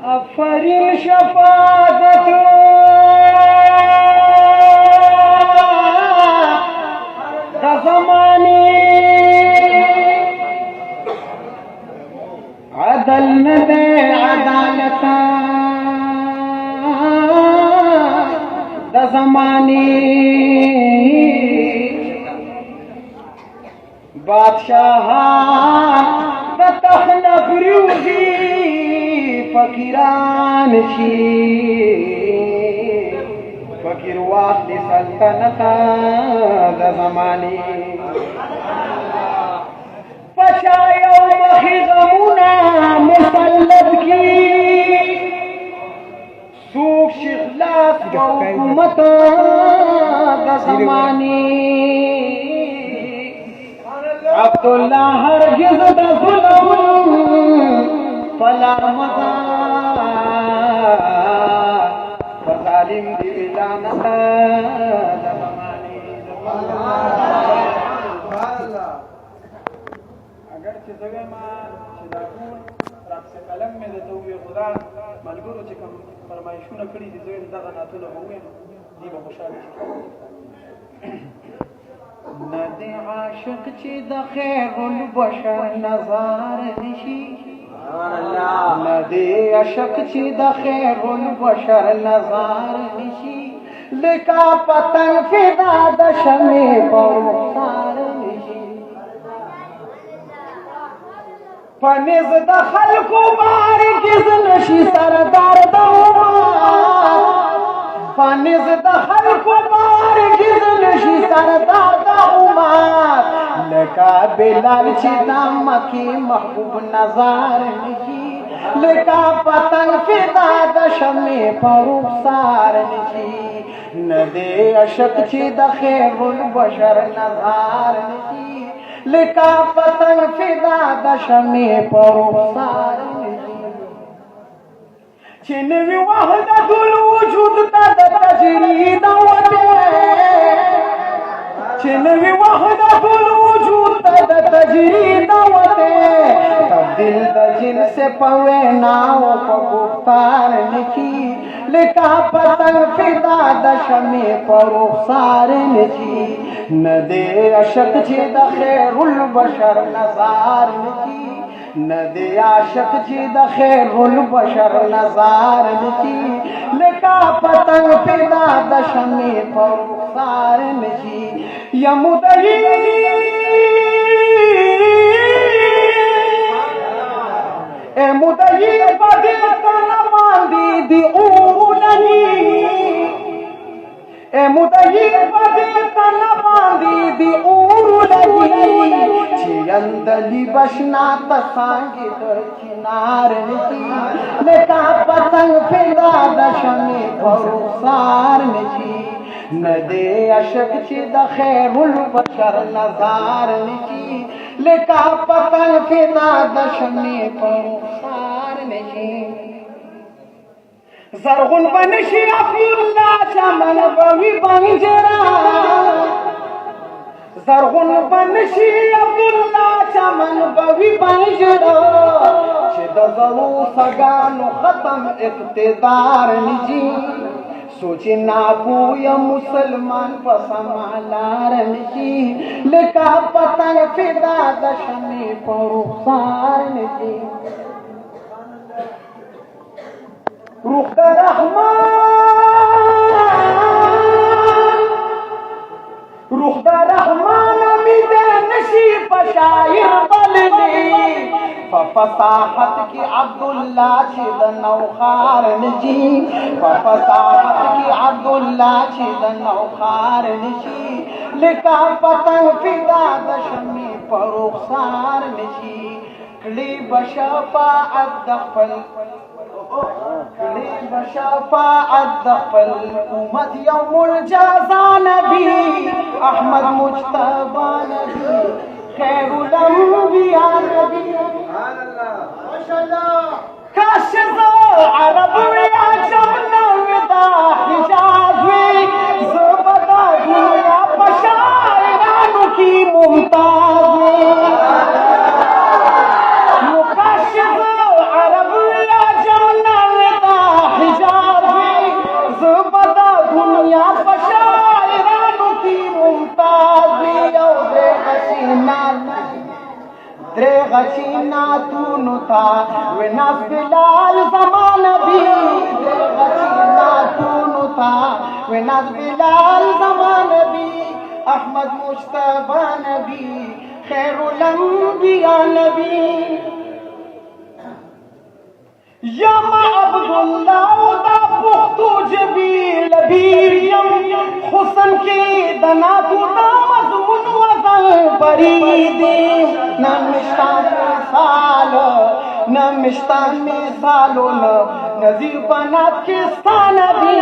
أفرین شفاعت دا زمانی عدل ندے عدالتا دا زمانی بادشاہان دا تخلق ریوزی فقیران شی فقیر واخلی سلطنتا دا زمانی پچایو مخی غمونا مسلط کی سوک شخلاف و حکومتا دا زمانی عبداللہ ہرگز دا ظلم فلا مزا فظالم دی بلانتا دا زمانی اگر چې زوی ما چې دا ټول رقص قلم مې د تووی خدا ملګرو چې کوم فرمایشونه کړي دي زوی دغه نعتونه به ووایم دی به خوشحاله شي نه دی عاشق چې د خیر البشر نظر نشي نه دی عاشق چې د خیر البشر نظر نشي لکه پتنګ فدا د شمع په رخسار نشي پنځ د خلکو بارګز نشي سردار د پنځ د خلکو بارګز نشي سردار د عمر لکه بلال چې د مکې محبوب نظر نشي لکه پتنګ فدا د شمع په رخسار نشي نه دی عاشق چې د خیر البشر نظر نشي لکه پتنګ فدا د شمع په رخسار نشي چې نوی وحدت الوجود ته د تجرید وته چې نوی وحدت الوجود ته د تجرید وته تبدیل د جنس په وینا او په گفتار نشي لکه پتنګ فدا د شمع په رخسار نشي نه دی عاشق چې د خیر البشر نظر نشي نه دی عاشق چې د خیر البشر نظر نشي لکه پتنګ فدا د شمع په رخسار نشي یا مدعی اے مدعی بدل تن باندې دی اورلنی اے مدعی بدل تن باندې دی اورلنی چې اندلی بشنا تسانګي در چنار نشي لکه پتنګ فدا د شمع په رخسار نشي نه دی عاشق چې د خیر البشر نظر نشي لکه پتنګ فدا د شمع په رخسار نشي زرغون بنشي عبدالله چمن بوي بنجرا زرغون بنشي عبدالله چمن بوي بنجرا چې د زلو سگانو ختم اقتدار نشي سوچ ناپویا مسلمان پسمالار نشي لکه پتنګ فدا د شمع په رخسار نشي روح د رحمان امید نشي پشایر بلني ففصاحت کی عبداللہ چې د نوخار نشي ففصاحت کی عبداللہ چې د نوخار نشي لکه پتنګ فدا د شمع په رخسار نشي کړي بشفاعت د خپل शफाअत दखल उम्मत यौमुल जज़ा नबी अहमद मुज्तबा नबी खैरुल अंबिया नबी माशाअल्लाह काश अरब या जमना विदा हिजाज में ज़बदा दुनिया बशाइरान की मुमताज में गशीना तूनु था विना बिलाल ज़मान भी गशीना तूनु था विना बिलाल ज़मान भी अहमद मुज्तबा नबी खैरुल अंबिया नबी या अब्दुल्लाह दा पुख्तू जबील बीरियम हुसन की दना तू दा मज़मून वज़न बरीदी नमिश्ता मिसालो न नजीर बनात किस्तान भी